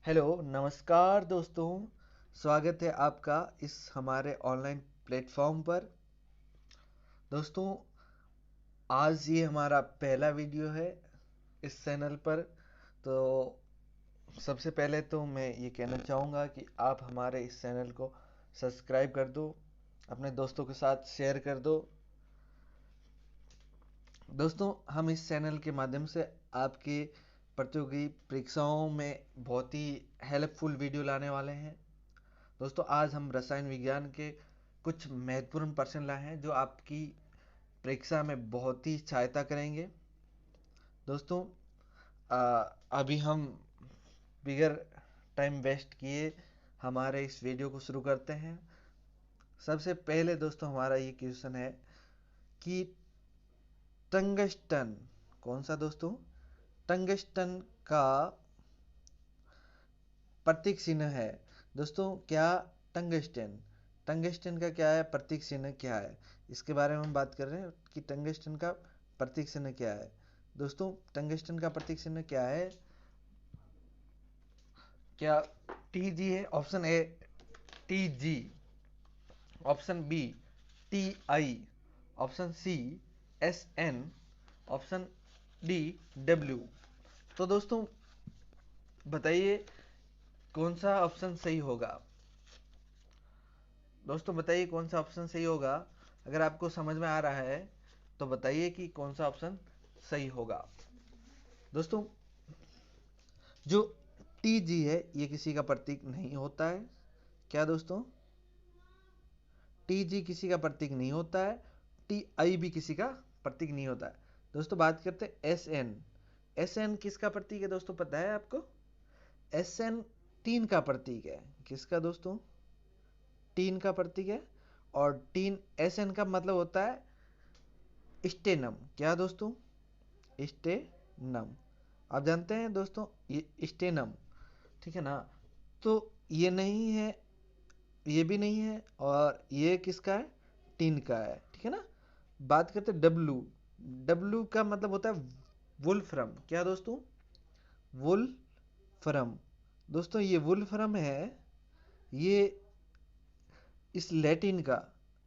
Hello, नमस्कार दोस्तों। स्वागत है आपका इस हमारे ऑनलाइन प्लेटफॉर्म पर। दोस्तों, आज ये हमारा पहला वीडियो है इस चैनल पर। तो सबसे पहले तो मैं ये कहना चाहूँगा कि आप हमारे इस चैनल को सब्सक्राइब कर दो, अपने दोस्तों के साथ शेयर कर दो। दोस्तों, हम इस चैनल के माध्यम से आपके प्रतियोगी परीक्षाओं में बहुत ही हेल्पफुल वीडियो लाने वाले हैं। दोस्तों, आज हम रसायन विज्ञान के कुछ महत्वपूर्ण प्रश्न लाए हैं जो आपकी परीक्षा में बहुत ही सहायता करेंगे। दोस्तों, अभी हम बिगर टाइम वेस्ट किए हमारे इस वीडियो को शुरू करते हैं। सबसे पहले दोस्तों हमारा ये क्वेश्चन है कि टंगस्टन, कौन सा दोस्तों? टंगस्टन का प्रतीक चिन्ह है। दोस्तों, क्या टंगस्टन टंगस्टन का क्या है, प्रतीक चिन्ह क्या है, इसके बारे में हम बात कर रहे हैं कि टंगस्टन का प्रतीक चिन्ह क्या है। दोस्तों, टंगस्टन का प्रतीक चिन्ह क्या है? क्या टी जी है? Option A T G, option B T I, option C S N, option D W. तो दोस्तों बताइए कौन सा ऑप्शन सही होगा। दोस्तों बताइए कौन सा ऑप्शन सही होगा। अगर आपको समझ में आ रहा है तो बताइए कि कौन सा ऑप्शन सही होगा। दोस्तों, जो टी जी है ये किसी का प्रतीक नहीं होता है। क्या दोस्तों? टी जी किसी का प्रतीक नहीं होता है, टी आई भी किसी का प्रतीक नहीं होता है। दोस्तों, बात करते हैं एस एन। एस एन किसका प्रतीक है दोस्तों, पता है आपको? एस एन टीन का प्रतीक है। किसका दोस्तों? टीन का प्रतीक है। और टीन एस एन का मतलब होता है स्टेनम। क्या दोस्तों? स्टेनम। आप जानते हैं दोस्तों ये स्टेनम, ठीक है ना? तो ये नहीं है, ये भी नहीं है, और ये किसका है? टीन का है, ठीक है ना? बात करते हैं डब्लू। डब्लू का मतलब होता है वुल्फ्रम। क्या दोस्तों? वुल्फ्रम। दोस्तों, ये वुल्फ्रम है, ये इस लैटिन का,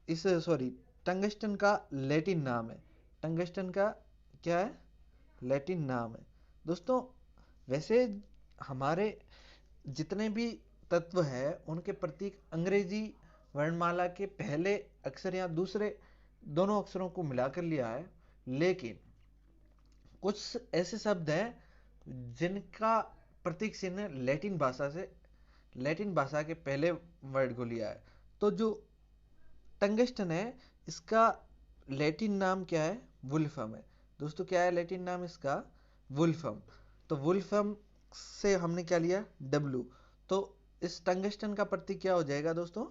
इस सॉरी टंगस्टन का लैटिन नाम है। टंगस्टन का क्या है? लैटिन नाम है। दोस्तों, वैसे हमारे जितने भी तत्व हैं उनके प्रतीक अंग्रेजी वर्णमाला के पहले अक्षर या दूसरे दोनों अक्षरों को मिलाकर लिया है, लेकिन कुछ ऐसे शब्द हैं जिनका प्रतीक चिन्ह लैटिन भाषा के पहले वर्ड को लिया है। तो जो टंगस्टन है इसका लैटिन नाम क्या है? वुल्फम है। दोस्तों, क्या है लैटिन नाम इसका? वुल्फम। तो वुल्फम से हमने क्या लिया? डब्लू। तो इस टंगस्टन का प्रतीक क्या हो जाएगा दोस्तों?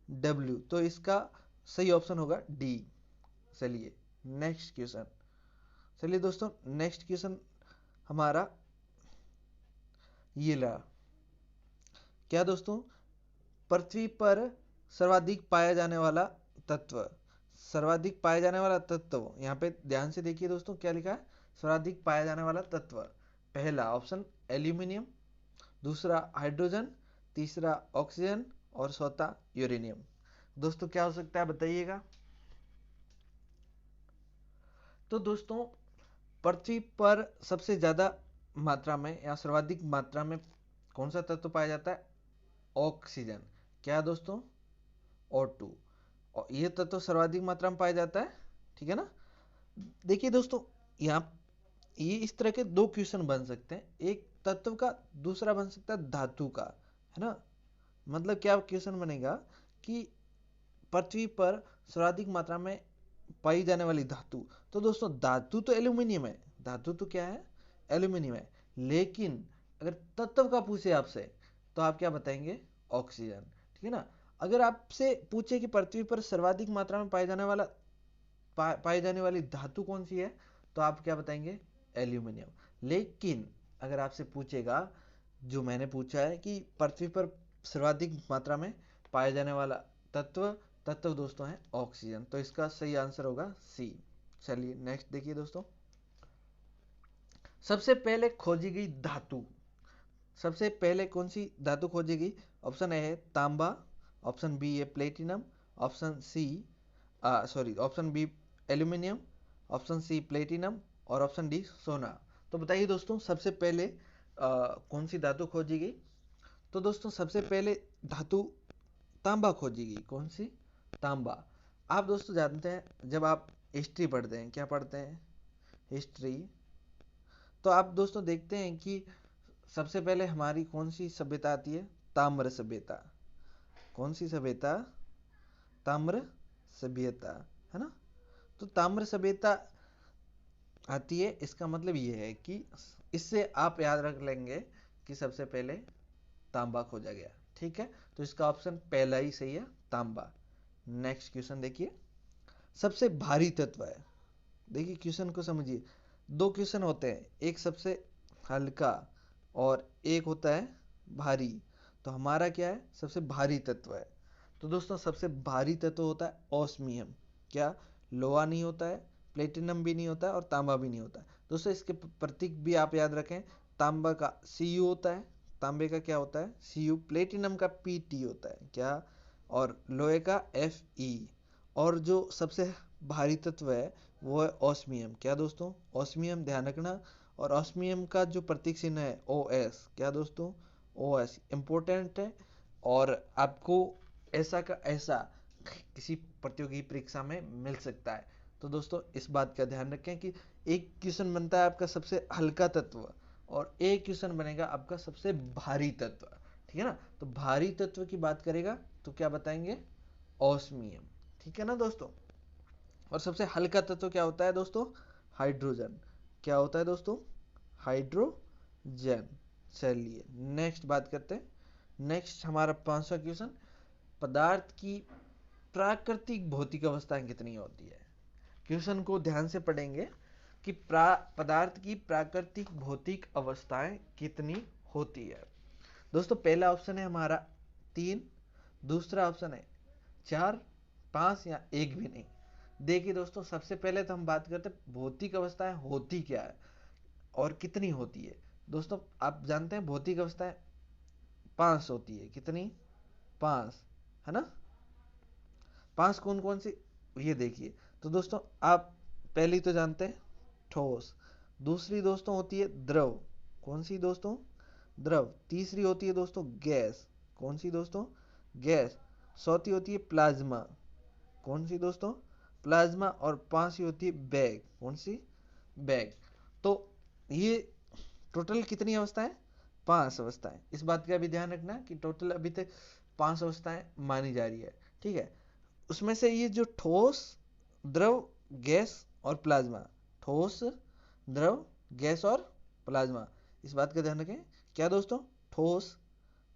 डब्लू। तो इसका सही ऑप्शन होगा डी। चलिए नेक्स्ट क्वेश्चन। चलिए दोस्तों, नेक्स्ट क्वेश्चन हमारा ये रहा। क्या दोस्तों? पृथ्वी पर सर्वाधिक पाया जाने वाला तत्व, सर्वाधिक पाया जाने वाला तत्व, यहाँ पे ध्यान से देखिए दोस्तों क्या लिखा है? सर्वाधिक पाया जाने वाला तत्व। पहला ऑप्शन एल्यूमिनियम, दूसरा हाइड्रोजन, तीसरा ऑक्सीजन और चौथा यूरेनियम। दोस्तों क्या हो सकता है बताइएगा। तो दोस्तों, पृथ्वी पर सबसे ज्यादा मात्रा में या सर्वाधिक मात्रा में कौन सा तत्व पाया जाता है? ऑक्सीजन। क्या दोस्तों? O2। और ये तत्व सर्वाधिक मात्रा में पाया जाता है, ठीक है ना? देखिए दोस्तों, यहाँ ये इस तरह के दो क्वेश्चन बन सकते हैं, एक तत्व का, दूसरा बन सकता है धातु का, है ना? मतलब क्या क्वेश्चन बनेगा कि पृथ्वी पर सर्वाधिक मात्रा में पाई जाने वाली धातु। तो दोस्तों धातु तो एल्यूमिनियम है, धातु तो क्या है? एल्यूमिनियम है। लेकिन अगर तत्व का पूछे आपसे तो आप क्या बताएंगे? ऑक्सीजन, ठीक है ना? अगर आपसे पूछे कि पृथ्वी पर सर्वाधिक मात्रा में पाई जाने वाली धातु कौन सी है, तो आप क्या बताएंगे? एल्यूमिनियम। लेकिन अगर आपसे पूछेगा, जो मैंने पूछा है कि पृथ्वी पर सर्वाधिक मात्रा में पाया जाने वाला तत्व तत्व दोस्तों है ऑक्सीजन, तो इसका सही आंसर होगा सी। चलिए नेक्स्ट देखिए दोस्तों। सबसे पहले खोजी गई धातु, सबसे पहले कौन सी धातु खोजेगी? ऑप्शन ए है तांबा, ऑप्शन बी है platinum, option C option B aluminium, option C platinum और ऑप्शन डी सोना। तो बताइए दोस्तों सबसे पहले कौन सी धातु खोजेगी? तो दोस्तों सबसे पहले धातु तांबा खोजेगी। कौन सी? तांबा। आप दोस्तों जानते हैं जब आप हिस्ट्री पढ़ते हैं, क्या पढ़ते हैं? हिस्ट्री। तो आप दोस्तों देखते हैं कि सबसे पहले हमारी कौन सी सभ्यता आती है? ताम्र सभ्यता। कौन सी सभ्यता? ताम्र सभ्यता, है ना? तो ताम्र सभ्यता आती है, इसका मतलब ये है कि इससे आप याद रख लेंगे कि सबसे पहले तांबा खोजा गया। ठीक है, तो इसका ऑप्शन पहला ही सही है, तांबा। नेक्स्ट क्वेश्चन देखिए, सबसे भारी तत्व है। देखिए क्वेश्चन को समझिए, दो क्वेश्चन होते हैं, एक सबसे हल्का और एक होता है भारी। तो हमारा क्या है? सबसे भारी तत्व है। तो दोस्तों सबसे भारी तत्व होता है ऑस्मियम। क्या? लोहा नहीं होता है, प्लेटिनम भी नहीं होता है और तांबा भी नहीं होता है। दोस्तों इसके प्रतीक भी आप याद रखें, तांबा का Cu होता है, तांबे का क्या होता है? Cu। प्लेटिनम का Pt होता है, क्या? और लोहे का Fe। और जो सबसे भारी तत्व है वो है ऑस्मियम। क्या दोस्तों? ऑस्मियम, ध्यान रखना। और ऑस्मियम का जो प्रतीक चिन्ह है OS। क्या दोस्तों? OS इंपॉर्टेंट है और आपको ऐसा का ऐसा किसी प्रतियोगी परीक्षा में मिल सकता है। तो दोस्तों इस बात का ध्यान रखें कि एक क्वेश्चन बनता है आपका सबसे हल्का तत्व और एक क्वेश्चन बनेगा आपका सबसे भारी तत्व। ठीक है ना? तो भारी तत्व की बात करेगा तो क्या बताएंगे? ऑस्मियम। ठीक है ना दोस्तों? और सबसे हल्का तत्व क्या होता है दोस्तों? हाइड्रोजन। क्या होता है दोस्तों? हाइड्रोजन। चलिए नेक्स्ट बात करते हैं। नेक्स्ट हमारा 5वां क्वेश्चन, पदार्थ की प्राकृतिक भौतिक अवस्थाएं कितनी होती है? क्वेश्चन को ध्यान से पढ़ेंगे कि पदार्थ की प्राकृतिक भौतिक अवस्थाएं कितनी होती है। दोस्तों पहला ऑप्शन है हमारा 3, दूसरा ऑप्शन है 4, 5 या एक भी नहीं। देखिए दोस्तों सबसे पहले तो हम बात करते हैं भौतिक अवस्थाएं होती क्या है और कितनी होती है। दोस्तों आप जानते हैं भौतिक अवस्थाएं 5 होती है। कितनी? 5, है ना? 5 कौन कौन सी? ये देखिए, तो दोस्तों आप पहली तो जानते हैं ठोस, दूसरी दोस्तों होती है द्रव। कौन सी दोस्तों? द्रव। तीसरी होती है दोस्तों गैस। कौन सी दोस्तों? गैस। चौथी होती है प्लाज्मा। कौन सी दोस्तों? प्लाज्मा। और 5वीं होती है बैग। कौन सी? बैग। तो ये टोटल कितनी अवस्थाएं? 5 अवस्थाएं। इस बात का भी ध्यान रखना कि टोटल अभी तक 5 अवस्थाएं मानी जा रही है। ठीक है, उसमें से ये जो ठोस, द्रव, गैस और प्लाज्मा, ठोस, द्रव, गैस और प्लाज्मा, इस बात का ध्यान रखें। क्या दोस्तों? ठोस,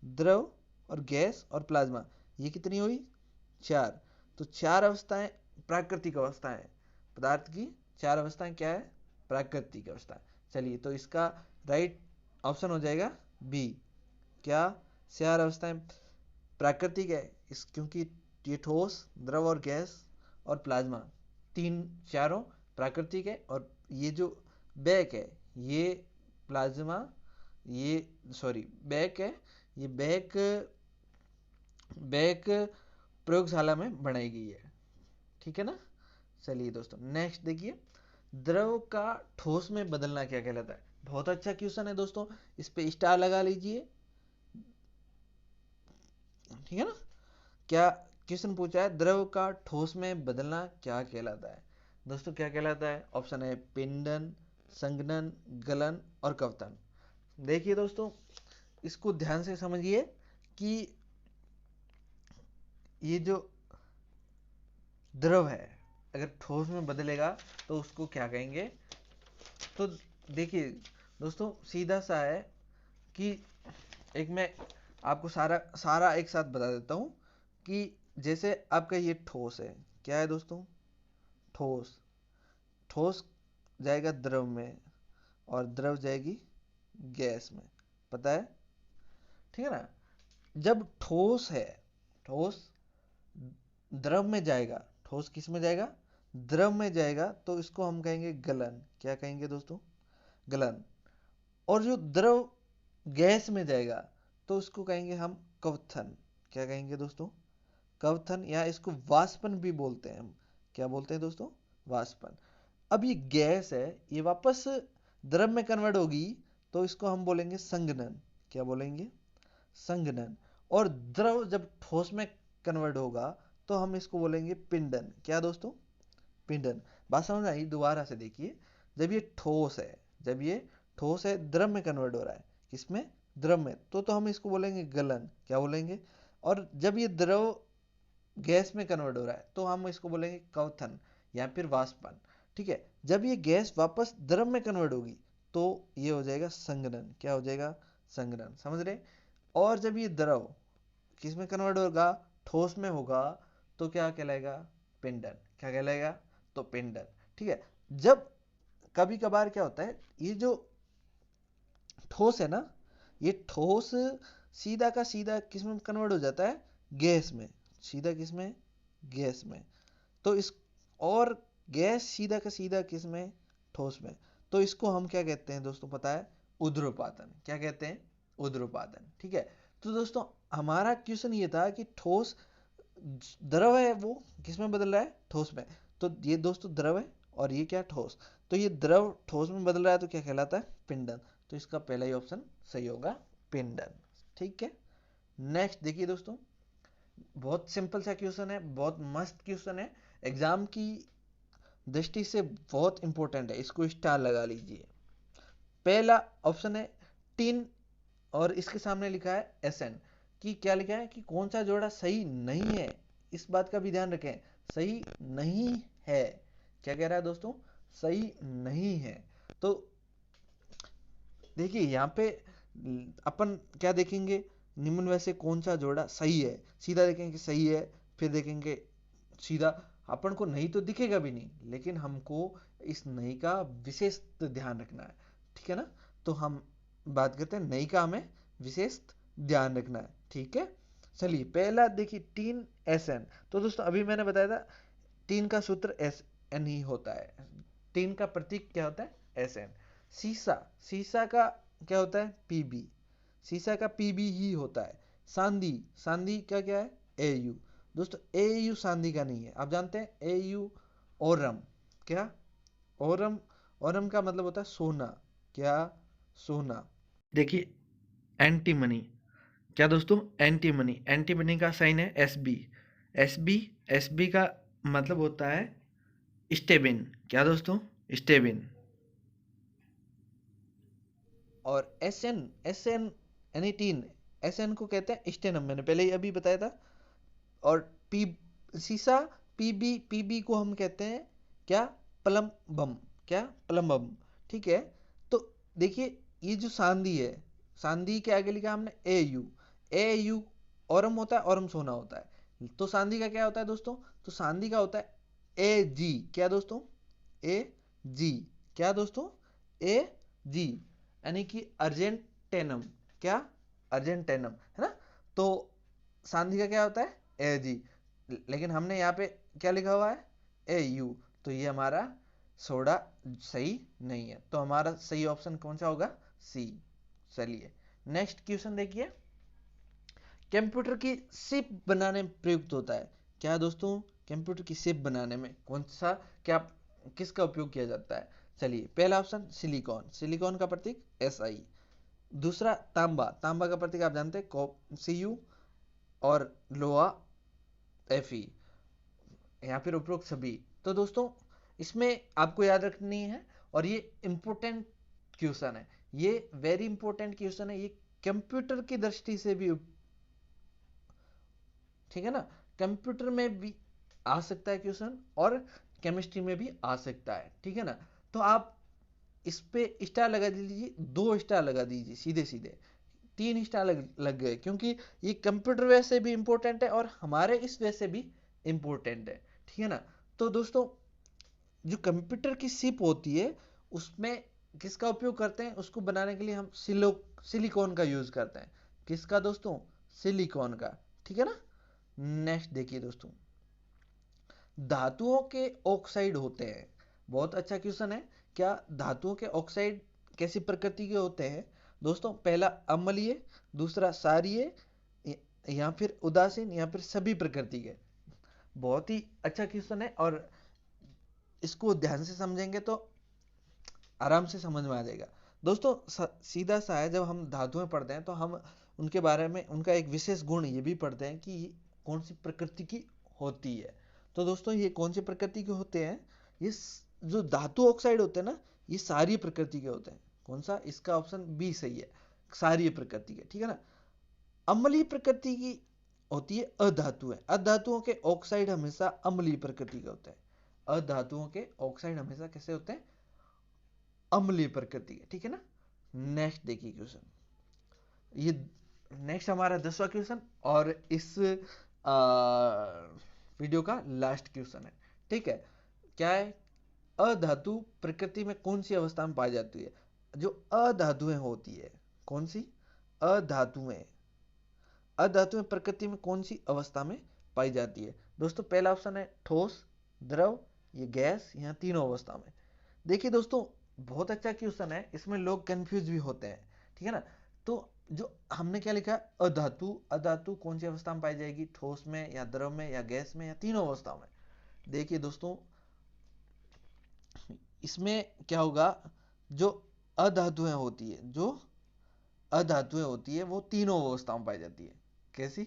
द्रव और गैस और प्लाज्मा, ये कितनी हुई? 4। तो 4 अवस्थाएं प्राकृतिक अवस्थाएं। पदार्थ की 4 अवस्थाएं क्या है? प्राकृतिक अवस्था। चलिए तो इसका राइट ऑप्शन हो जाएगा बी। क्या? 4 अवस्थाएं प्राकृतिक है इस, क्योंकि ये ठोस, द्रव और गैस और प्लाज्मा चारों प्राकृतिक है। और ये जो बैक है, ये प्लाज्मा, ये सॉरी बैक है, ये बैक बैक प्रयोगशाला में बनाई गई है। ठीक है ना? चलिए दोस्तों नेक्स्ट देखिए, द्रव का ठोस में बदलना क्या कहलाता है? बहुत अच्छा क्वेश्चन है दोस्तों, इस पे स्टार लगा लीजिए। ठीक है ना? क्या क्वेश्चन पूछा है? द्रव का ठोस में बदलना क्या कहलाता है? दोस्तों क्या कहलाता है? ऑप्शन है पिंडन, संघनन, गलन और कवतन। देखिए दोस्तों इसको ध्यान से समझिए कि ये जो द्रव है अगर ठोस में बदलेगा तो उसको क्या कहेंगे? तो देखिए दोस्तों सीधा सा है कि एक मैं आपको सारा सारा एक साथ बता देता हूं कि जैसे आपका ये ठोस है, क्या है दोस्तों? ठोस। ठोस जाएगा द्रव में और द्रव जाएगी गैस में, पता है? ठीक है ना? जब ठोस है, ठोस द्रव में जाएगा, ठोस किस में जाएगा? द्रव में जाएगा, तो इसको हम कहेंगे गलन। क्या कहेंगे दोस्तों? गलन। और जो द्रव गैस में जाएगा तो उसको कहेंगे हम क्वथन। क्या कहेंगे दोस्तों? क्वथन, या इसको वाष्पन भी बोलते हैं हम। क्या बोलते हैं दोस्तों? वाष्पन। अब ये गैस है, ये वापस द्रव में कन्वर्ट होगी तो इसको हम बोलेंगे संघनन। क्या बोलेंगे? संघनन। और द्रव जब ठोस में कन्वर्ट होगा तो हम इसको बोलेंगे पिंडन। क्या दोस्तों? पिंडन। बात समझ आई? दोबारा से देखिए, जब ये ठोस है, जब ये ठोस है, द्रव में कन्वर्ट हो रहा है, किसमें? द्रव में, तो हम इसको बोलेंगे गलन। क्या बोलेंगे? और जब ये द्रव गैस में कन्वर्ट हो रहा है तो हम इसको बोलेंगे क्वथन या फिर वाष्पन। ठीक है, जब ये गैस वापस द्रव में कन्वर्ट होगी तो ये हो जाएगा संघनन। क्या हो जाएगा? संघनन। समझ रहे? और जब ये द्रव किस में कन्वर्ट होगा? ठोस में होगा, तो क्या कहलाएगा? पिंडन। क्या कहलाएगा? तो पिंडन। ठीक है। जब कभी कभार क्या होता है, ये जो ठोस है ना, ये ठोस सीधा का सीधा किस में कन्वर्ट हो जाता है? गैस में। सीधा किस में? गैस में। तो इस, और गैस सीधा का सीधा किस में? ठोस में। तो इसको हम क्या कहते हैं दोस्तों, पता है? ऊर्ध्वपातन। क्या कहते हैं? ऊर्ध्वपातन। ठीक है। तो दोस्तों हमारा क्वेश्चन ये था कि ठोस द्रव है वो किस में बदल रहा है? ठोस में। तो ये दोस्तों द्रव है और ये क्या? ठोस। तो ये द्रव ठोस में बदल रहा है तो क्या कहलाता है? पिंडन। तो इसका पहला ही ऑप्शन सही होगा, पिंडन। ठीक है। नेक्स्ट देखिए दोस्तों, बहुत सिंपल सा क्वेश्चन है, बहुत मस्त क्वेश्चन है, एग्जाम की दृष्टि से बहुत इंपॉर्टेंट है, इसको स्टार लगा लीजिए। पहला ऑप्शन है टीन और इसके सामने लिखा है एसएन। कि क्या लिखा है कि कौन सा जोड़ा सही नहीं है, इस बात का भी ध्यान रखें, सही नहीं है। क्या कह रहा है दोस्तों? सही नहीं है। तो देखिए यहाँ पे अपन क्या देखेंगे, निम्न में से कौन सा जोड़ा सही है, सीधा देखेंगे सही है, फिर देखेंगे सीधा, अपन को नहीं तो दिखेगा भी नहीं, लेकिन हमको इस नहीं का विशेष ध्यान रखना है। ठीक है ना? तो हम बात करते हैं नहीं का हमें विशेष ध्यान रखना है। ठीक है। चलिए पहला देखिए, टीन एस एन। तो दोस्तों अभी मैंने बताया था टीन का सूत्र एस एन ही होता है, टीन का प्रतीक क्या होता है? S N. सीसा, सीसा का क्या होता है? पीबी, सीसा का पीबी ही होता है। सांदी, सांदी का क्या है? एयू। दोस्तों एयू सांदी का नहीं है, आप जानते हैं एयू ओरम। क्या? ओरम, ओरम का मतलब होता है सोना। क्या? सोना। देखिए एंटीमनी, क्या दोस्तों? एंटीमनी, एंटीमनी का साइन है S B, S B, S B का मतलब होता है स्टेबिन। क्या दोस्तों? स्टेबिन। और एस एन, एस एन एनीटीन, एस एन को कहते हैं स्टेनम, मैंने पहले ही अभी बताया था। और पी, सीसा, पीबी, पीबी को हम कहते हैं क्या? प्लम्बम। क्या? प्लम्बम। ठीक है। तो देखिए ये जो सांदी है, सांदी के आगे लिखा हमने ए यू, ए यू औरम होता है, औरम सोना होता है। तो सांदी का क्या होता है दोस्तों? तो सांदी का होता है ए जी। क्या दोस्तों? ए जी। क्या दोस्तों? ए जी, यानी कि अर्जेंटेनम। क्या? अर्जेंटेनम, है ना? तो सांधी का क्या होता है? ए जी। लेकिन हमने यहाँ पे क्या लिखा हुआ है? ए यू। तो ये हमारा सोडा सही नहीं है, तो हमारा सही ऑप्शन कौन सा होगा? सी। चलिए नेक्स्ट क्वेश्चन देखिए, कंप्यूटर की सिप बनाने में प्रयुक्त होता है। क्या दोस्तों? कंप्यूटर की सिप बनाने में कौन सा, क्या, किसका उपयोग किया जाता है? चलिए पहला ऑप्शन सिलिकॉन, सिलिकॉन का प्रतीक एस आई। दूसरा तांबा, तांबा का प्रतीक आप जानते हैं सी यू। और लोहा एफ ई, या फिर उपरोक्त सभी। तो दोस्तों इसमें आपको याद रखनी है, और ये इंपॉर्टेंट क्वेश्चन है, ये वेरी इंपॉर्टेंट क्वेश्चन है, ये कंप्यूटर की दृष्टि से भी, ठीक है ना, कंप्यूटर में भी आ सकता है क्वेश्चन और केमिस्ट्री में भी आ सकता है। ठीक है ना? तो आप इस पे स्टार लगा दीजिए, 2 स्टार लगा दीजिए सीधे सीधे, 3 स्टार लग गए, क्योंकि ये कंप्यूटर वैसे भी इंपॉर्टेंट है और हमारे इस वैसे भी इंपॉर्टेंट है। ठीक है ना? तो दोस्तों जो कंप्यूटर की सिप होती है उसमें किसका उपयोग करते हैं? उसको बनाने के लिए हम सिलिकॉन का यूज करते हैं। किसका दोस्तों? सिलिकॉन का। ठीक है ना? नेक्स्ट देखिए दोस्तों, धातुओं के ऑक्साइड होते हैं। बहुत अच्छा क्वेश्चन है। क्या धातुओं के ऑक्साइड कैसी प्रकृति के होते हैं? दोस्तों पहला अम्लीय, दूसरा सारीय, या फिर उदासीन, या फिर सभी प्रकृति के। बहुत ही अच्छा क्वेश्चन है और इसको ध्यान से समझेंगे तो आराम से समझ में आ जाएगा। दोस्तों सीधा सा है, जब हम धातुएं पढ़ते हैं तो हम उनके बारे में उनका एक विशेष गुण ये भी पढ़ते हैं कि ये कौन सी प्रकृति की होती है। तो दोस्तों ये कौन सी प्रकृति के होते हैं, ये जो धातु ऑक्साइड होते हैं ना, ये सारी प्रकृति के होते हैं। कौन सा, इसका ऑप्शन बी सही है, सारी प्रकृति के, ठीक है ना। अम्लीय प्रकृति की होती है अधातुएं। अधातुओं के ऑक्साइड हमेशा अम्लीय प्रकृति के होते हैं। अधातुओं के ऑक्साइड हमेशा कैसे होते हैं, अम्लीय प्रकृति के, ठीक है ना। नेक्स्ट देखिए क्वेश्चन, ये नेक्स्ट हमारा 10वां क्वेश्चन और इस वीडियो का लास्ट क्वेश्चन है, ठीक है। क्या है, अधातु प्रकृति में कौन सी अवस्था में पाई जाती है। जो अधातुएं होती है, कौन सी, अधातुएं, अधातुएं प्रकृति में कौन सी अवस्था में पाई जाती है। दोस्तों पहला ऑप्शन है ठोस, द्रव, ये गैस, या तीनों अवस्था में। देखिए दोस्तों बहुत अच्छा क्वेश्चन है, इसमें लोग कंफ्यूज भी होते हैं, ठीक है ना। तो जो हमने क्या लिखा, अधातु, अधातु कौन सी अवस्था में पाई जाएगी, ठोस में, या द्रव में, या गैस में, या तीनों अवस्थाओं में। देखिए दोस्तों इसमें क्या होगा, जो अधातुएं होती है, जो अधातुएं होती है वो तीनों अवस्थाओं में पाई जाती है। कैसी,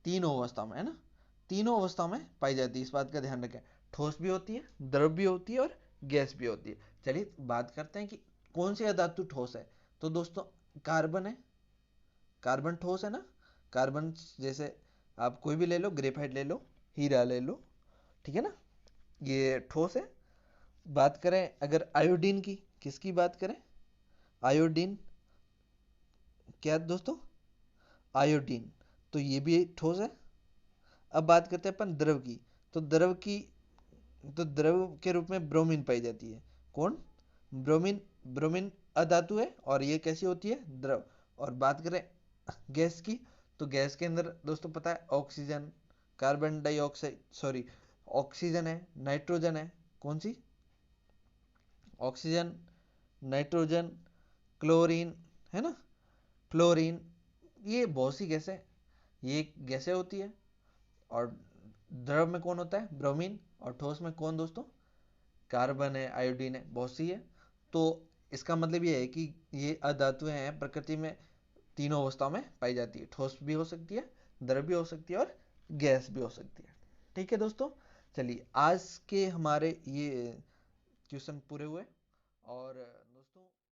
तीनों अवस्थाओं में, है ना, तीनों अवस्थाओं में पाई जाती है, इस बात का ध्यान रखें। ठोस भी होती है, द्रव भी होती है, और गैस भी होती है। चलिए बात करते हैं कि कौन सी अधातु ठोस है। तो दोस्तों कार्बन है, कार्बन ठोस है ना। कार्बन जैसे आप कोई भी ले लो, ग्रेफाइट ले लो, हीरा ले लो, ठीक है ना, ये ठोस है। बात करें अगर आयोडीन की, किसकी बात करें, आयोडीन, क्या दोस्तों, आयोडीन, तो ये भी ठोस है। अब बात करते हैं अपन द्रव की, तो द्रव की, तो द्रव के रूप में ब्रोमीन पाई जाती है। कौन, ब्रोमीन, ब्रोमीन अधातु है और ये कैसी होती है, द्रव। और बात करें गैस की, तो गैस के अंदर दोस्तों पता है oxygen, carbon dioxide, sorry, oxygen है, नाइट्रोजन है, कौन सी, ऑक्सीजन, नाइट्रोजन, क्लोरीन, है ना, फ्लोरीन, ये बहुत सी गैसें, ये गैसें होती है। और द्रव में कौन होता है, ब्रोमीन, और ठोस में कौन दोस्तों, कार्बन है, आयोडीन है, बहुत सी है। तो इसका मतलब ये है कि ये अधातुएं हैं प्रकृति में तीनों अवस्थाओं में पाई जाती है। ठोस भी हो सकती है, द्रव भी हो सकती है, और गैस भी हो सकती है। ठीक है दोस्तों, चलिए आज के हमारे ये क्वेश्चन पूरे हुए और